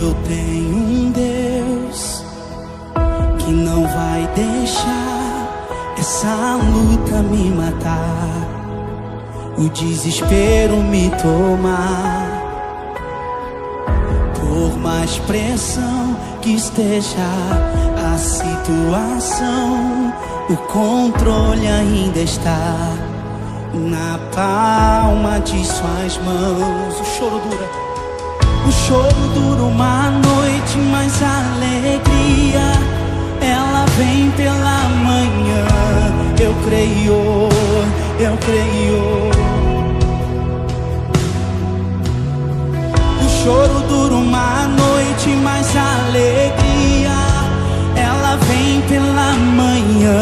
Eu tenho um Deus que não vai deixar essa luta me matar, o desespero me tomar. Por mais pressão que esteja a situação, o controle ainda está na palma de suas mãos. O choro dura uma noite, mas a alegria ela vem pela manhã. Eu creio, eu creio. O choro dura uma noite, mas a alegria ela vem pela manhã.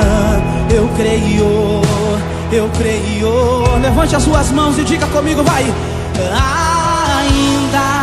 Eu creio, eu creio. Levante as suas mãos e diga comigo, vai. Ainda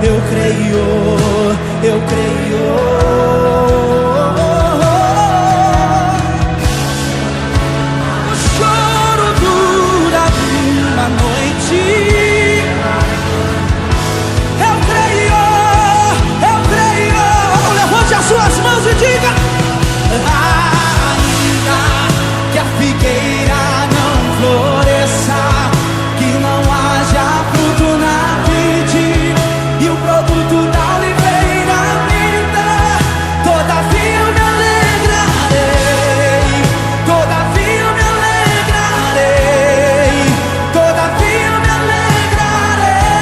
eu creio, eu creio. O choro dura uma noite. Eu creio, eu creio. Levante as suas mãos e diga: ainda que a figueira não floresça, que não haja fruto na vide, e o produto da oliveira minta, todavia eu me alegrarei, todavia eu me alegrarei, todavia eu me alegrarei,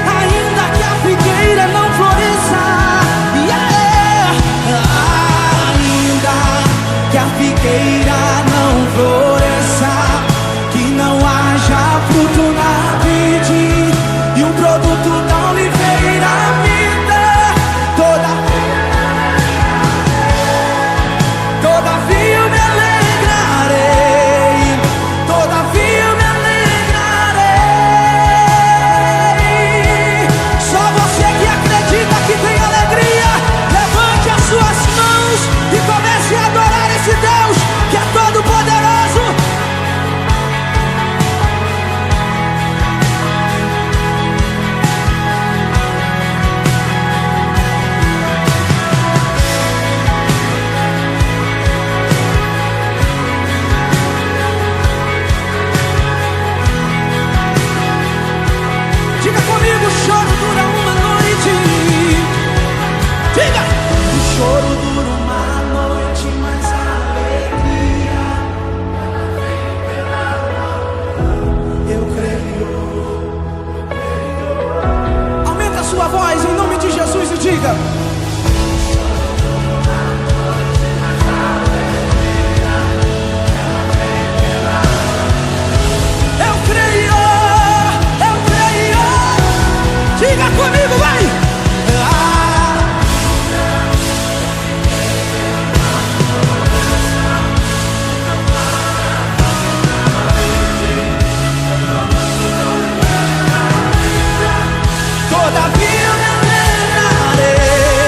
ainda que a figueira não floresça, ainda que a figueira não floresça, que não haja fruto na vide, e o produto da oliveira minta, todavia eu me alegrarei, todavia eu me alegrarei. Só você que acredita que tem alegria, levante as suas mãos e comece a adorar esse Deus que é todo poderoso. Diga comigo, o choro dura uma noite. Diga! O choro dura uma noite, mas a alegria eu creio. Aumenta a sua voz em nome de Jesus e diga: eu creio, eu creio. Diga comigo, vai! Todavia eu me alegrarei.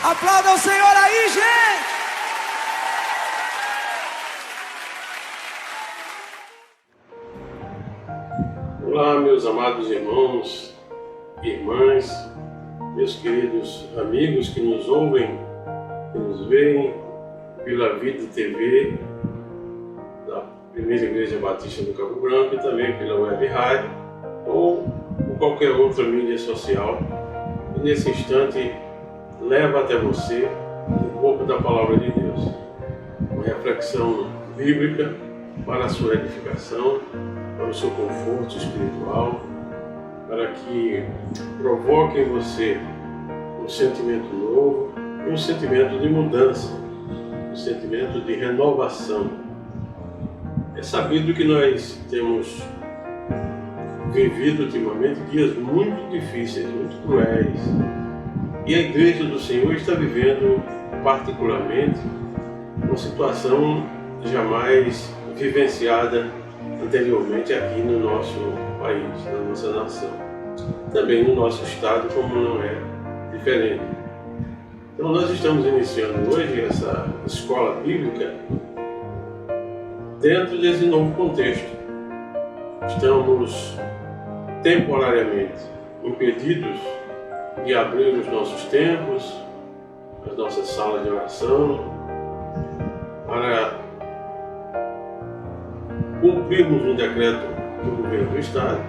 Aplauda o Senhor aí, gente! Olá, meus amados irmãos e irmãs, meus queridos amigos que nos ouvem, que nos veem pela Vida TV da Primeira Igreja Batista do Cabo Branco e também pela Web Rádio ou por qualquer outra mídia social. E nesse instante leva até você um pouco da Palavra de Deus, uma reflexão bíblica para a sua edificação, para o seu conforto espiritual, para que provoque em você um sentimento novo e um sentimento de mudança, um sentimento de renovação. É sabido que nós temos vivido ultimamente dias muito difíceis, muito cruéis, e a Igreja do Senhor está vivendo particularmente uma situação jamais vivenciada anteriormente aqui no nosso país, na nossa nação. Também no nosso estado, como não é diferente. Então nós estamos iniciando hoje essa escola bíblica dentro desse novo contexto. Estamos temporariamente impedidos de abrir os nossos templos, as nossas salas de oração, para cumprirmos um decreto do governo do Estado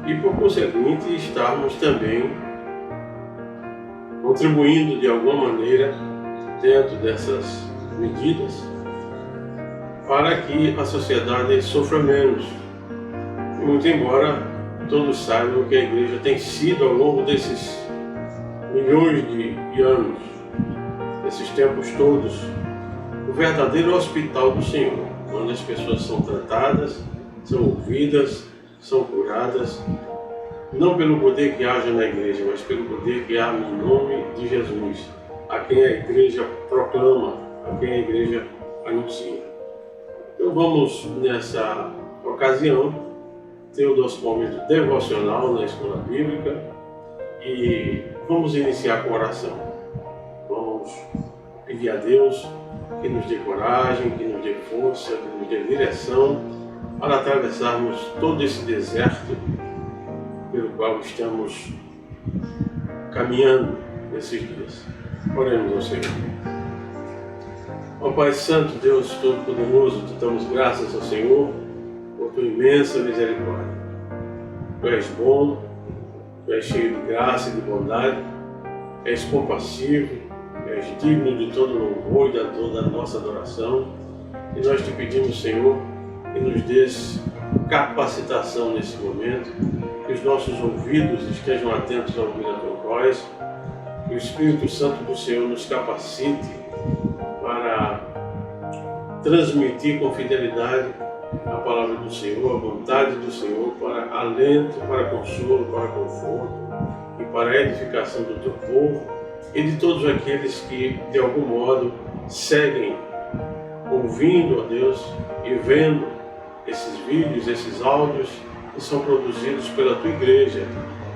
e, por conseguinte, estarmos também contribuindo de alguma maneira dentro dessas medidas para que a sociedade sofra menos. Muito embora todos saibam que a Igreja tem sido, ao longo desses milhões de anos, desses tempos todos, o verdadeiro hospital do Senhor, onde as pessoas são tratadas, são ouvidas, são curadas, não pelo poder que haja na Igreja, mas pelo poder que há no nome de Jesus, a quem a Igreja proclama, a quem a Igreja anuncia. Então vamos, nessa ocasião, ter o nosso momento devocional na escola bíblica e vamos iniciar com oração. Vamos pedir a Deus que nos dê coragem, que nos dê força, que nos dê direção para atravessarmos todo esse deserto pelo qual estamos caminhando nesses dias. Oremos ao Senhor. Ó Pai Santo, Deus Todo-Poderoso, te damos graças ao Senhor por tua imensa misericórdia. Tu és bom, tu és cheio de graça e de bondade, és compassivo, és digno de todo louvor e de toda a nossa adoração. E nós te pedimos, Senhor, que nos dês capacitação nesse momento, que os nossos ouvidos estejam atentos a ouvir a tua voz, que o Espírito Santo do Senhor nos capacite para transmitir com fidelidade a palavra do Senhor, a vontade do Senhor, para alento, para consolo, para conforto e para a edificação do teu povo e de todos aqueles que, de algum modo, seguem ouvindo a Deus e vendo esses vídeos, esses áudios que são produzidos pela tua igreja,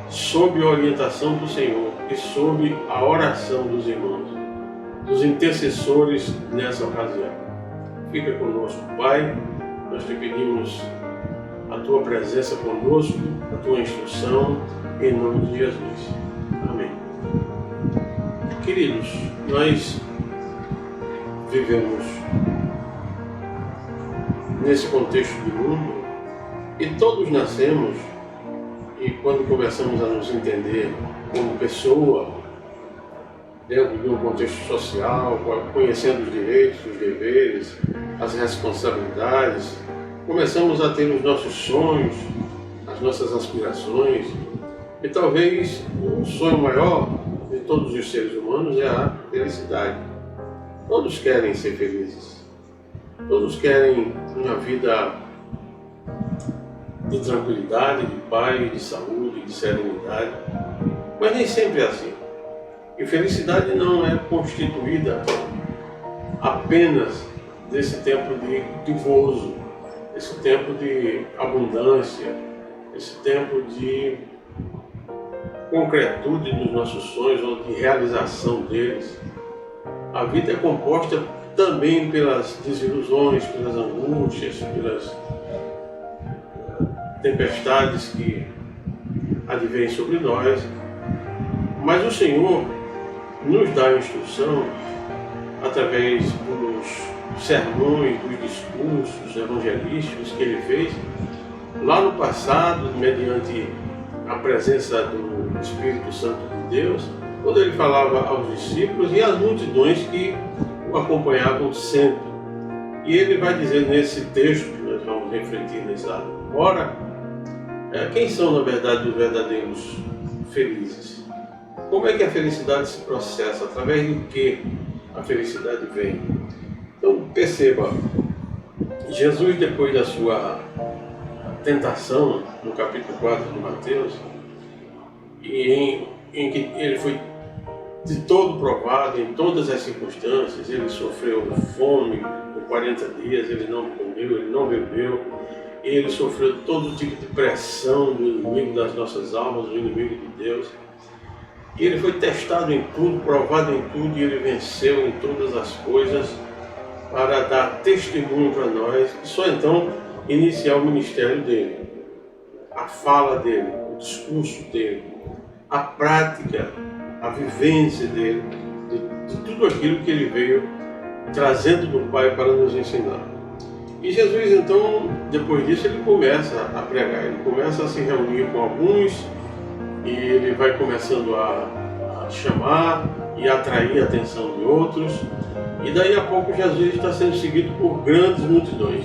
sob a orientação do Senhor e sob a oração dos irmãos, dos intercessores nessa ocasião. Fica conosco, Pai. Nós te pedimos a tua presença conosco, a tua instrução, em nome de Jesus. Amém. Queridos, nós vivemos nesse contexto do mundo e todos nascemos e quando começamos a nos entender como pessoa, dentro de um contexto social, conhecendo os direitos, os deveres, as responsabilidades, começamos a ter os nossos sonhos, as nossas aspirações e talvez o sonho maior de todos os seres humanos é a felicidade. Todos querem ser felizes, todos querem uma vida de tranquilidade, de paz, de saúde, de serenidade, mas nem sempre é assim. E felicidade não é constituída apenas desse tempo de gozo, esse tempo de abundância, esse tempo de concretude dos nossos sonhos ou de realização deles. A vida é composta também pelas desilusões, pelas angústias, pelas tempestades que advêm sobre nós. Mas o Senhor nos dá a instrução através dos sermões, dos discursos evangelísticos que Ele fez lá no passado, mediante a presença do Espírito Santo de Deus, quando Ele falava aos discípulos e às multidões que o acompanhavam sempre. E Ele vai dizer nesse texto, que nós vamos refletir nessa hora, quem são na verdade os verdadeiros felizes? Como é que a felicidade se processa? Através do que a felicidade vem? Então perceba, Jesus, depois da sua tentação, no capítulo 4 de Mateus, em que ele foi de todo provado, em todas as circunstâncias, ele sofreu fome por 40 dias, ele não comeu, ele não bebeu, ele sofreu todo tipo de pressão do inimigo das nossas almas, do inimigo de Deus. E ele foi testado em tudo, provado em tudo, e ele venceu em todas as coisas para dar testemunho para nós e só então iniciar o ministério dele, a fala dele, o discurso dele, a prática, a vivência dele, de tudo aquilo que ele veio trazendo do Pai para nos ensinar. E Jesus então, depois disso, ele começa a pregar, ele começa a se reunir com alguns e ele vai começando a chamar e atrair a atenção de outros, e daí a pouco Jesus está sendo seguido por grandes multidões.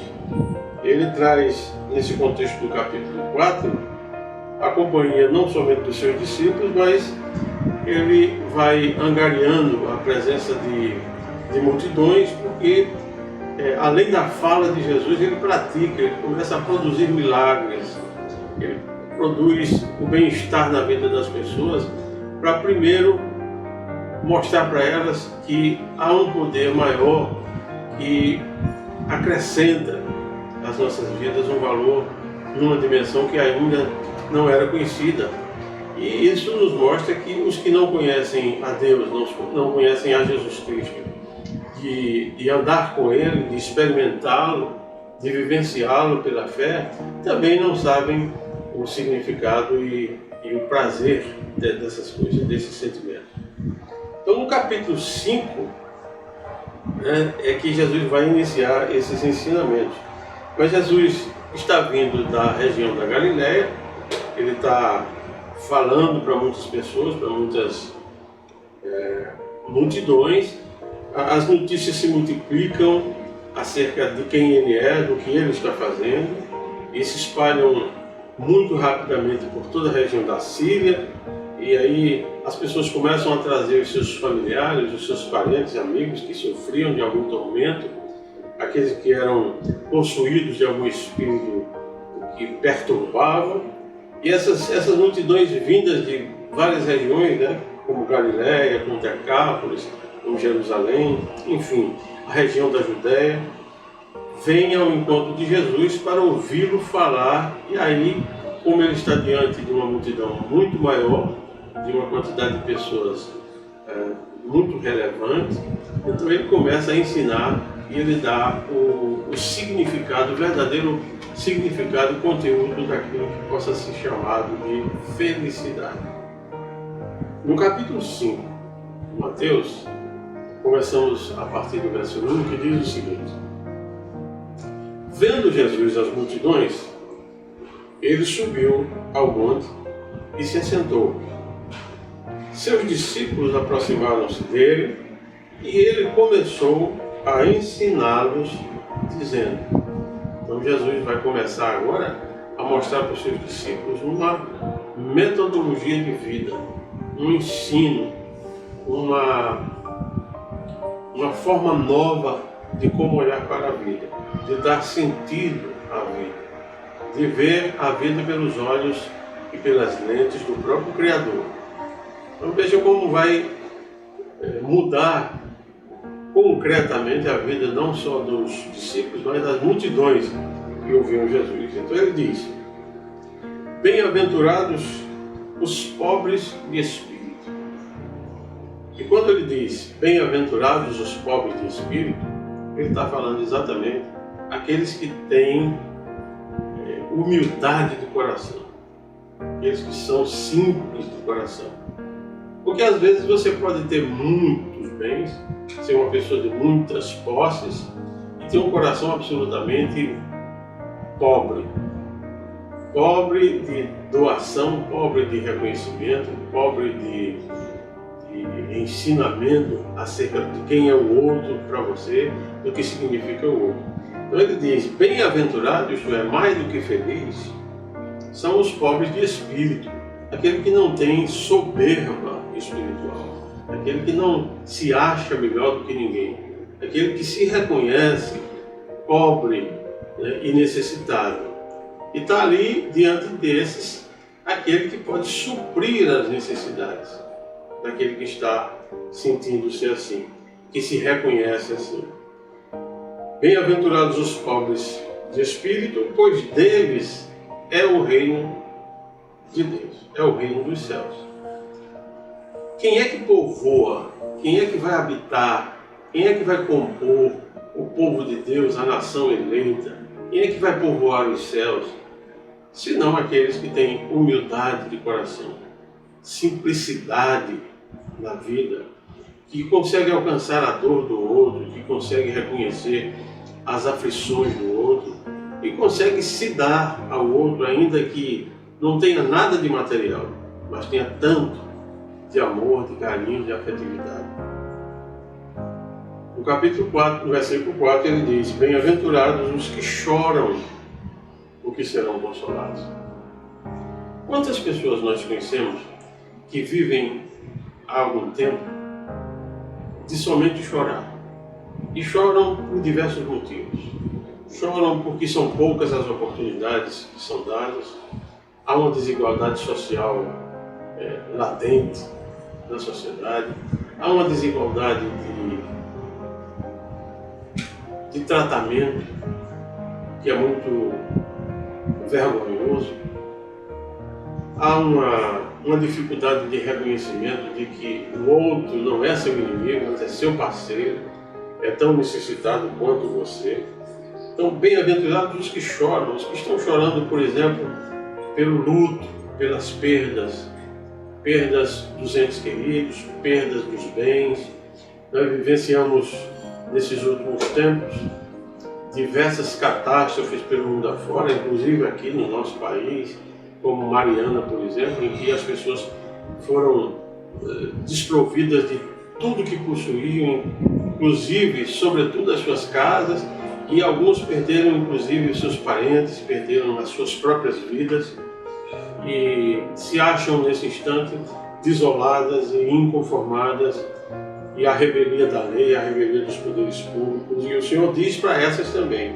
Ele traz, nesse contexto do capítulo 4, a companhia não somente dos seus discípulos, mas ele vai angariando a presença de multidões, porque além da fala de Jesus, ele pratica, ele começa a produzir milagres, ele produz o bem-estar na vida das pessoas, para primeiro mostrar para elas que há um poder maior que acrescenta às nossas vidas um valor numa dimensão que ainda não era conhecida. E isso nos mostra que os que não conhecem a Deus, não conhecem a Jesus Cristo, de andar com Ele, de experimentá-lo, de vivenciá-lo pela fé, também não sabem o significado e o prazer dessas coisas, desses sentimentos. Então, no capítulo 5, é que Jesus vai iniciar esses ensinamentos. Mas Jesus está vindo da região da Galileia, ele está falando para muitas pessoas, para muitas multidões. As notícias se multiplicam acerca de quem ele é, do que ele está fazendo, e se espalham muito rapidamente por toda a região da Síria, e aí as pessoas começam a trazer os seus familiares, os seus parentes, amigos que sofriam de algum tormento, aqueles que eram possuídos de algum espírito que perturbava, e essas multidões vindas de várias regiões, como Galileia, como Decápolis, como Jerusalém, enfim, a região da Judéia, vêm ao encontro de Jesus para ouvi-lo falar, e aí, como ele está diante de uma multidão muito maior, de uma quantidade de pessoas muito relevante, então ele começa a ensinar e ele dá o significado, o verdadeiro significado e conteúdo daquilo que possa ser chamado de felicidade. No capítulo 5 de Mateus, começamos a partir do versículo 1, que diz o seguinte: vendo Jesus as multidões, ele subiu ao monte e se assentou. Seus discípulos aproximaram-se dele e ele começou a ensiná-los, dizendo. Então Jesus vai começar agora a mostrar para os seus discípulos uma metodologia de vida, um ensino, uma forma nova de como olhar para a vida, de dar sentido à vida, de ver a vida pelos olhos e pelas lentes do próprio Criador. Então veja como vai mudar concretamente a vida não só dos discípulos, mas das multidões que ouviam Jesus. Então ele diz: bem-aventurados os pobres de espírito. E quando ele diz, bem-aventurados os pobres de espírito, ele está falando exatamente aqueles que têm humildade de coração, aqueles que são simples de coração. Porque às vezes você pode ter muitos bens, ser uma pessoa de muitas posses e ter um coração absolutamente pobre. Pobre de doação, pobre de reconhecimento, pobre de ensinamento acerca de quem é o outro para você, do que significa o outro. Então ele diz, bem-aventurado, isto é, mais do que feliz, são os pobres de espírito, aquele que não tem soberba espiritual, aquele que não se acha melhor do que ninguém, aquele que se reconhece pobre, né, e necessitado. E está ali, diante desses, aquele que pode suprir as necessidades daquele que está sentindo-se assim, que se reconhece assim. Bem-aventurados os pobres de espírito, pois deles é o reino de Deus, é o reino dos céus. Quem é que povoa? Quem é que vai habitar? Quem é que vai compor o povo de Deus, a nação eleita? Quem é que vai povoar os céus? Senão aqueles que têm humildade de coração, simplicidade na vida, que conseguem alcançar a dor do outro, que conseguem reconhecer as aflições do outro e conseguem se dar ao outro, ainda que não tenha nada de material, mas tenha tanto de amor, de carinho, de afetividade. No capítulo 4, no versículo 4, ele diz, bem-aventurados os que choram, porque serão consolados. Quantas pessoas nós conhecemos que vivem há algum tempo de somente chorar? E choram por diversos motivos. Choram porque são poucas as oportunidades que são dadas, há uma desigualdade social latente na sociedade, há uma desigualdade de tratamento que é muito vergonhoso, há uma dificuldade de reconhecimento de que o outro não é seu inimigo, mas é seu parceiro, é tão necessitado quanto você. Então, bem-aventurados os que choram, os que estão chorando, por exemplo, pelo luto, pelas perdas dos entes queridos, perdas dos bens. Nós vivenciamos, nesses últimos tempos, diversas catástrofes pelo mundo afora, inclusive aqui no nosso país, como Mariana, por exemplo, em que as pessoas foram desprovidas de tudo que possuíam, inclusive, sobretudo, as suas casas, e alguns perderam, inclusive, os seus parentes, perderam as suas próprias vidas e se acham, nesse instante, desoladas e inconformadas, e a rebeldia da lei, a rebeldia dos poderes públicos. E o Senhor diz para essas também,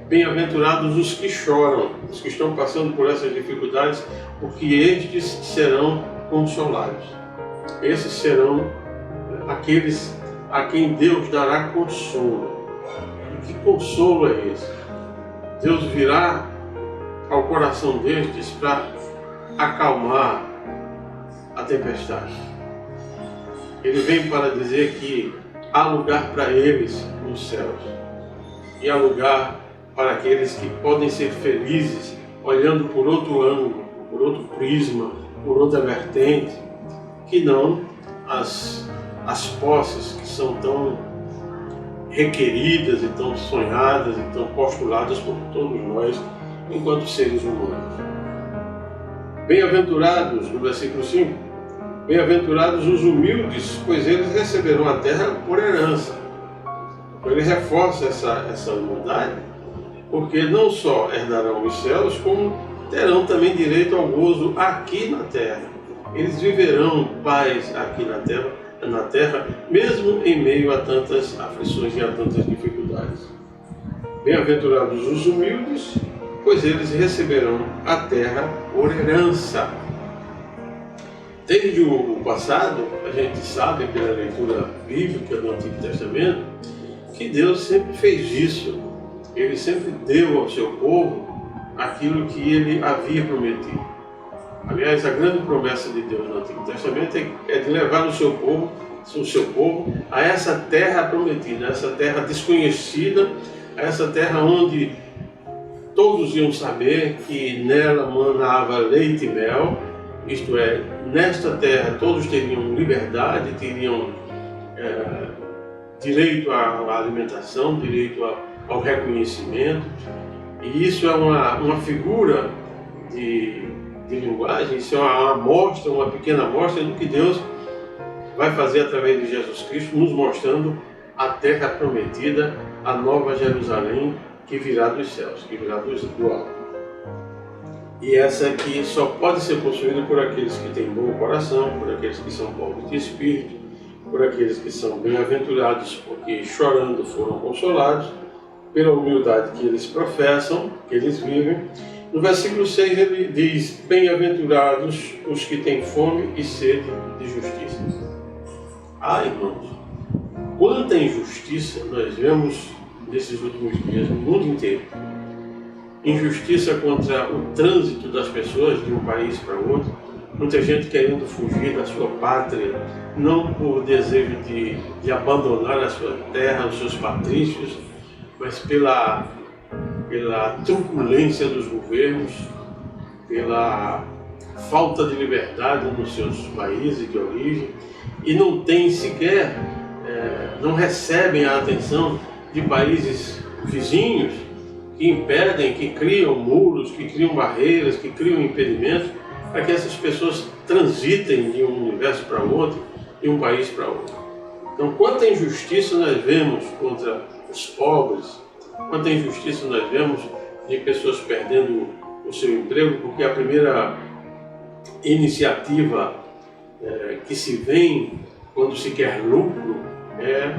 bem-aventurados os que choram, os que estão passando por essas dificuldades, porque estes serão consolados. Esses serão aqueles a quem Deus dará consolo. E que consolo é esse? Deus virá ao coração destes para acalmar a tempestade. Ele vem para dizer que há lugar para eles nos céus. E há lugar para aqueles que podem ser felizes olhando por outro ângulo, por outro prisma, por outra vertente, que não as posses que são tão requeridas e tão sonhadas e tão postuladas por todos nós enquanto seres humanos. Bem-aventurados, no versículo 5, bem-aventurados os humildes, pois eles receberão a terra por herança. Então ele reforça essa humildade, porque não só herdarão os céus, como terão também direito ao gozo aqui na terra. Eles viverão paz aqui na terra, mesmo em meio a tantas aflições e a tantas dificuldades. Bem-aventurados os humildes, pois eles receberão a terra por herança. Desde o passado, a gente sabe pela leitura bíblica do Antigo Testamento que Deus sempre fez isso. Ele sempre deu ao seu povo aquilo que ele havia prometido. Aliás, a grande promessa de Deus no Antigo Testamento é de levar o seu povo a essa terra prometida, a essa terra desconhecida, a essa terra onde todos iam saber que nela manava leite e mel, isto é, nesta terra todos teriam liberdade, teriam direito à alimentação, direito ao reconhecimento, e isso é uma figura de linguagem, isso é uma pequena amostra do que Deus vai fazer através de Jesus Cristo, nos mostrando a terra prometida, a nova Jerusalém, que virá dos céus, que virá do alto. E essa aqui só pode ser possuída por aqueles que têm bom coração, por aqueles que são pobres de espírito, por aqueles que são bem-aventurados, porque chorando foram consolados, pela humildade que eles professam, que eles vivem. No versículo 6 ele diz: bem-aventurados os que têm fome e sede de justiça. Ah, irmãos, quanta injustiça nós vemos nesses últimos dias no mundo inteiro. Injustiça contra o trânsito das pessoas de um país para outro, muita gente querendo fugir da sua pátria, não por desejo de abandonar a sua terra, os seus patrícios, mas pela truculência dos governos, pela falta de liberdade nos seus países de origem, e não tem sequer, não recebem a atenção de países vizinhos que impedem, que criam muros, que criam barreiras, que criam impedimentos para que essas pessoas transitem de um universo para outro, de um país para outro. Então, quanta injustiça nós vemos contra os pobres, quanta injustiça nós vemos de pessoas perdendo o seu emprego, porque a primeira iniciativa que se vem quando se quer lucro é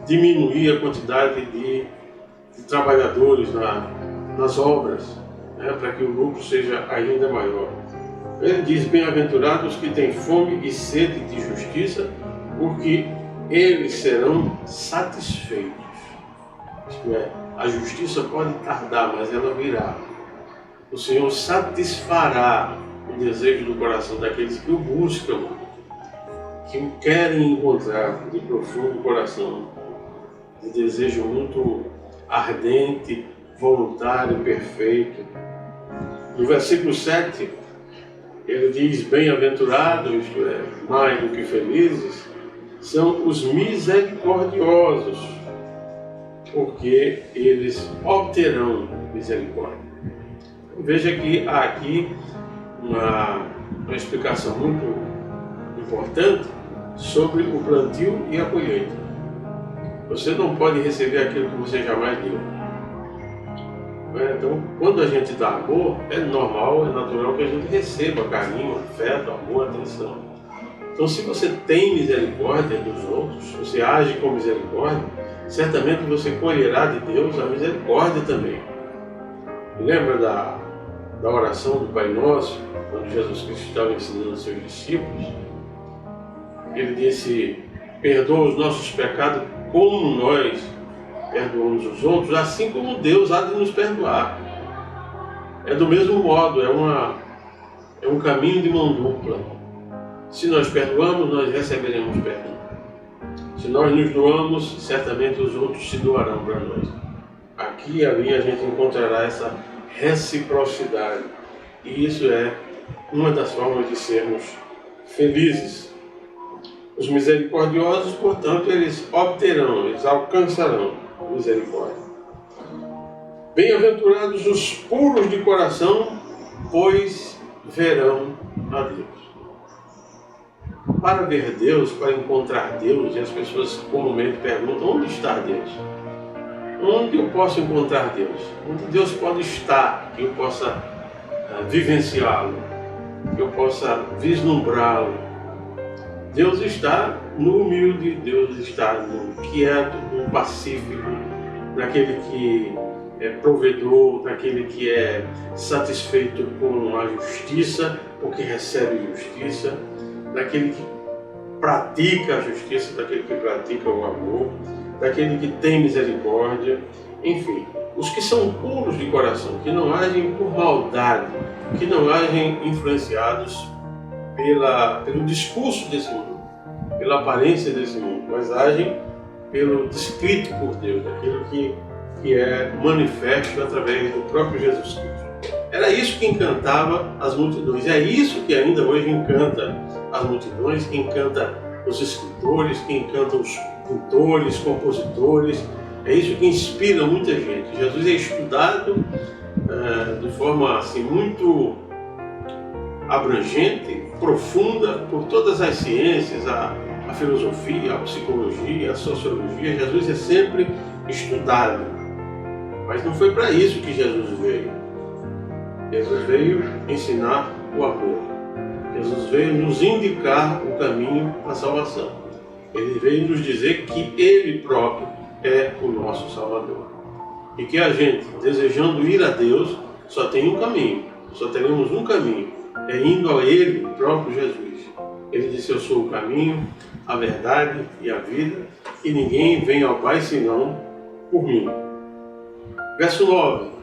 diminuir a quantidade de trabalhadores nas obras, para que o lucro seja ainda maior. Ele diz: bem-aventurados que têm fome e sede de justiça, porque eles serão satisfeitos. Isto é, a justiça pode tardar, mas ela virá. O Senhor satisfará o desejo do coração daqueles que o buscam, que o querem encontrar de profundo coração, de desejo muito ardente, voluntário, perfeito. No versículo 7, ele diz: bem-aventurados, isto é, mais do que felizes, são os misericordiosos, porque eles obterão misericórdia. Veja que há aqui uma explicação muito importante sobre o plantio e a colheita. Você não pode receber aquilo que você jamais deu. Então, quando a gente dá amor, é normal, é natural que a gente receba carinho, afeto, amor, atenção. Então, se você tem misericórdia dos outros, você age com misericórdia, certamente você colherá de Deus a misericórdia também. Lembra da oração do Pai Nosso, quando Jesus Cristo estava ensinando aos seus discípulos? Ele disse: perdoa os nossos pecados como nós perdoamos os outros, assim como Deus há de nos perdoar. É do mesmo modo, é um caminho de mão dupla. Se nós perdoamos, nós receberemos perdão. Se nós nos doamos, certamente os outros se doarão para nós. Aqui e ali a gente encontrará essa reciprocidade. E isso é uma das formas de sermos felizes. Os misericordiosos, portanto, eles obterão, eles alcançarão misericórdia. Bem-aventurados os puros de coração, pois verão a Deus. Para ver Deus, para encontrar Deus, e as pessoas comumente perguntam: onde está Deus? Onde eu posso encontrar Deus? Onde Deus pode estar, que eu possa vivenciá-lo, que eu possa vislumbrá-lo? Deus está no humilde, Deus está no quieto, no pacífico, naquele que é provedor, naquele que é satisfeito com a justiça, porque recebe justiça, daquele que pratica a justiça, daquele que pratica o amor, daquele que tem misericórdia. Enfim, os que são puros de coração, que não agem por maldade, que não agem influenciados pelo discurso desse mundo, pela aparência desse mundo, mas agem pelo descrito por Deus, aquilo que é manifesto através do próprio Jesus Cristo. Era isso que encantava as multidões. É isso que ainda hoje encanta as multidões, que encanta os escritores, que encanta os pintores, compositores. É isso que inspira muita gente. Jesus é estudado de forma assim, muito abrangente, profunda, por todas as ciências, a filosofia, a psicologia, a sociologia. Jesus é sempre estudado. Mas não foi para isso que Jesus veio. Jesus veio ensinar o amor. Jesus veio nos indicar o caminho para a salvação. Ele veio nos dizer que Ele próprio é o nosso Salvador. E que a gente, desejando ir a Deus, só tem um caminho. Só teremos um caminho. É indo a Ele, o próprio Jesus. Ele disse: eu sou o caminho, a verdade e a vida, e ninguém vem ao Pai senão por mim. Verso 9.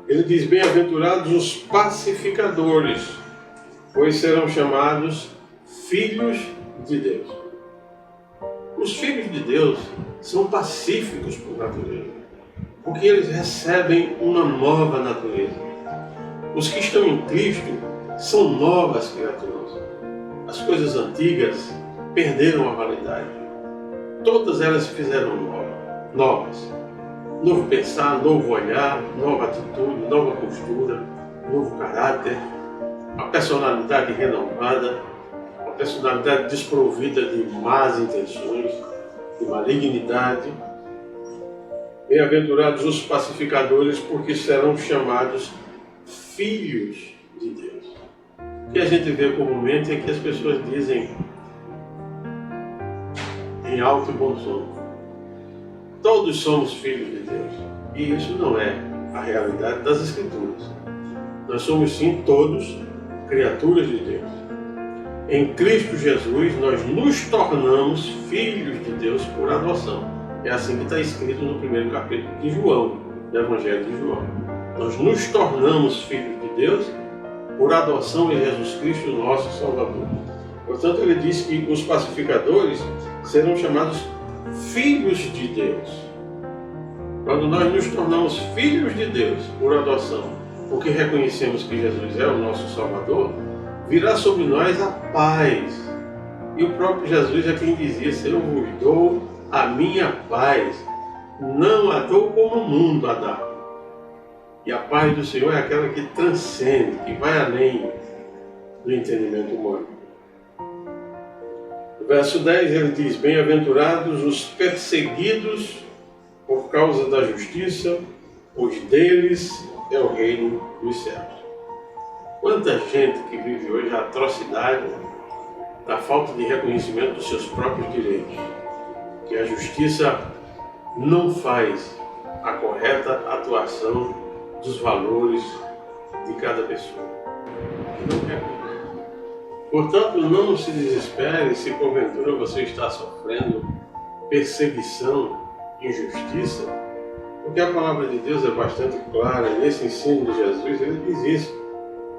Ele diz: bem-aventurados os pacificadores, pois serão chamados filhos de Deus. Os filhos de Deus são pacíficos por natureza, porque eles recebem uma nova natureza. Os que estão em Cristo são novas criaturas. As coisas antigas perderam a validade. Todas elas se fizeram novas. Novo pensar, novo olhar, nova atitude, nova postura, novo caráter, a personalidade renovada, a personalidade desprovida de más intenções, de malignidade. Bem-aventurados os pacificadores, porque serão chamados filhos de Deus. O que a gente vê comumente é que as pessoas dizem em alto e bom som: todos somos filhos de Deus. E isso não é a realidade das Escrituras. Nós somos sim todos criaturas de Deus. Em Cristo Jesus nós nos tornamos filhos de Deus por adoção. É assim que está escrito no primeiro capítulo de João, do Evangelho de João. Nós nos tornamos filhos de Deus por adoção em Jesus Cristo, nosso Salvador. Portanto, ele diz que os pacificadores serão chamados filhos de Deus. Quando nós nos tornamos filhos de Deus por adoção, porque reconhecemos que Jesus é o nosso Salvador, virá sobre nós a paz. E o próprio Jesus é quem dizia: eu vos dou a minha paz, não a dou como o mundo a dá. E a paz do Senhor é aquela que transcende, que vai além do entendimento humano. No verso 10 ele diz: bem-aventurados os perseguidos por causa da justiça, pois deles é o reino dos céus. Quanta gente que vive hoje a atrocidade da falta de reconhecimento dos seus próprios direitos, que a justiça não faz a correta atuação dos valores de cada pessoa. Não quer. Portanto, não se desespere se porventura você está sofrendo perseguição, injustiça, porque a palavra de Deus é bastante clara. Nesse ensino de Jesus, ele diz isso: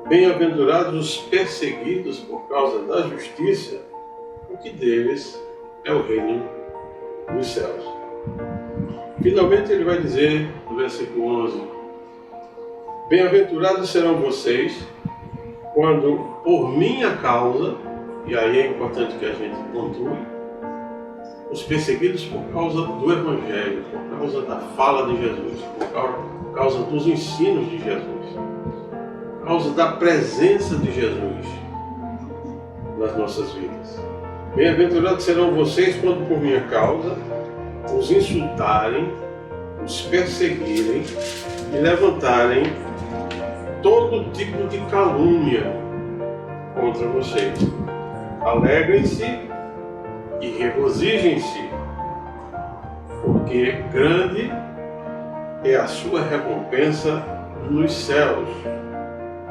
bem-aventurados os perseguidos por causa da justiça, porque deles é o reino dos céus. Finalmente ele vai dizer no versículo 11: bem-aventurados serão vocês quando por minha causa, e aí é importante que a gente pontue, os perseguidos por causa do Evangelho, por causa da fala de Jesus, por causa dos ensinos de Jesus, por causa da presença de Jesus nas nossas vidas. Bem-aventurados serão vocês quando por minha causa os insultarem, os perseguirem e levantarem todo tipo de calúnia contra vocês. Alegrem-se e regozijem-se, porque grande é a sua recompensa nos céus,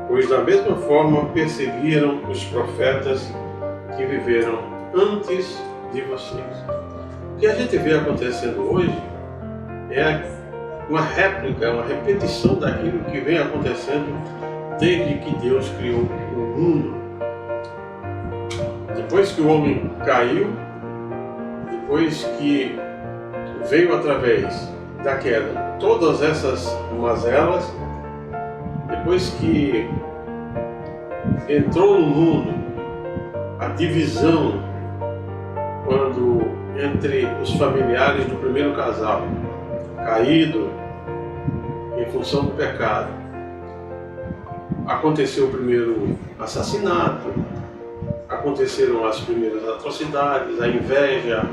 pois da mesma forma perseguiram os profetas que viveram antes de vocês. O que a gente vê acontecendo hoje é uma réplica, uma repetição daquilo que vem acontecendo desde que Deus criou o mundo. Depois que o homem caiu, depois que veio através da queda todas essas mazelas, depois que entrou no mundo a divisão quando entre os familiares do primeiro casal caído em função do pecado, aconteceu o primeiro assassinato, aconteceram as primeiras atrocidades, a inveja,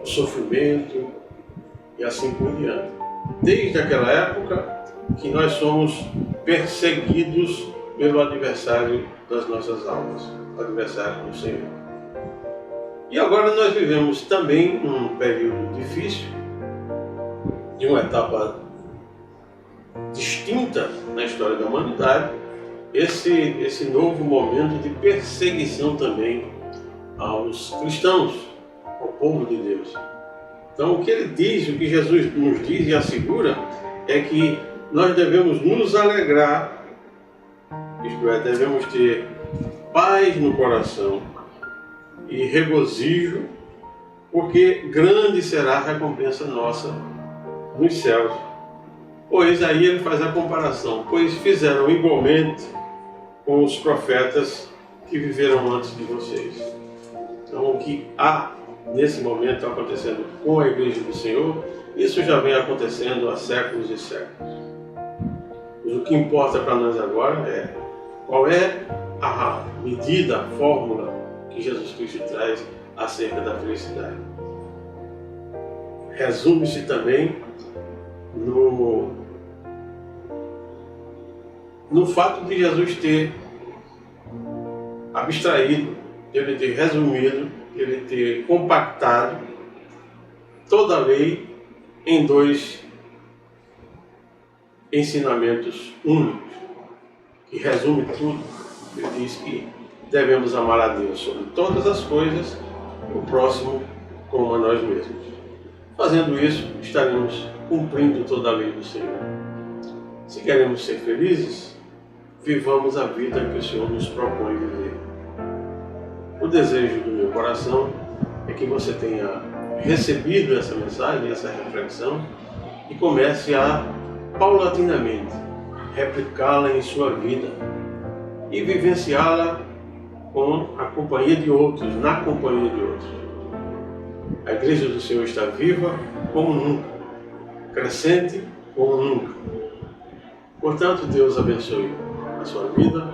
o sofrimento e assim por diante. Desde aquela época que nós somos perseguidos pelo adversário das nossas almas, o adversário do Senhor. E agora nós vivemos também um período difícil, de uma etapa distinta na história da humanidade, esse novo momento de perseguição também aos cristãos, ao povo de Deus. Então o que ele diz, o que Jesus nos diz e assegura, é que nós devemos nos alegrar, isto é, devemos ter paz no coração e regozijo, porque grande será a recompensa nossa nos céus. Pois aí ele faz a comparação, pois fizeram igualmente com os profetas que viveram antes de vocês. Então o que há nesse momento acontecendo com a Igreja do Senhor, isso já vem acontecendo há séculos e séculos. Mas o que importa para nós agora é qual é a medida, a fórmula que Jesus Cristo traz acerca da felicidade. Resume-se também no fato de Jesus ter abstraído, ele ter resumido, ele ter compactado toda a lei em 2 ensinamentos únicos, que resume tudo. Ele diz que devemos amar a Deus sobre todas as coisas e o próximo como a nós mesmos. Fazendo isso, estaremos cumprindo toda a lei do Senhor. Se queremos ser felizes, vivamos a vida que o Senhor nos propõe viver. O desejo do meu coração é que você tenha recebido essa mensagem, essa reflexão, e comece a, paulatinamente, replicá-la em sua vida e vivenciá-la com a companhia de outros, na companhia de outros. A Igreja do Senhor está viva como nunca, crescente como nunca. Portanto, Deus abençoe a sua vida,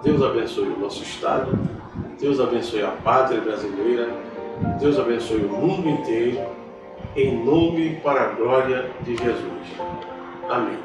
Deus abençoe o nosso Estado, Deus abençoe a pátria brasileira, Deus abençoe o mundo inteiro, em nome e para a glória de Jesus. Amém.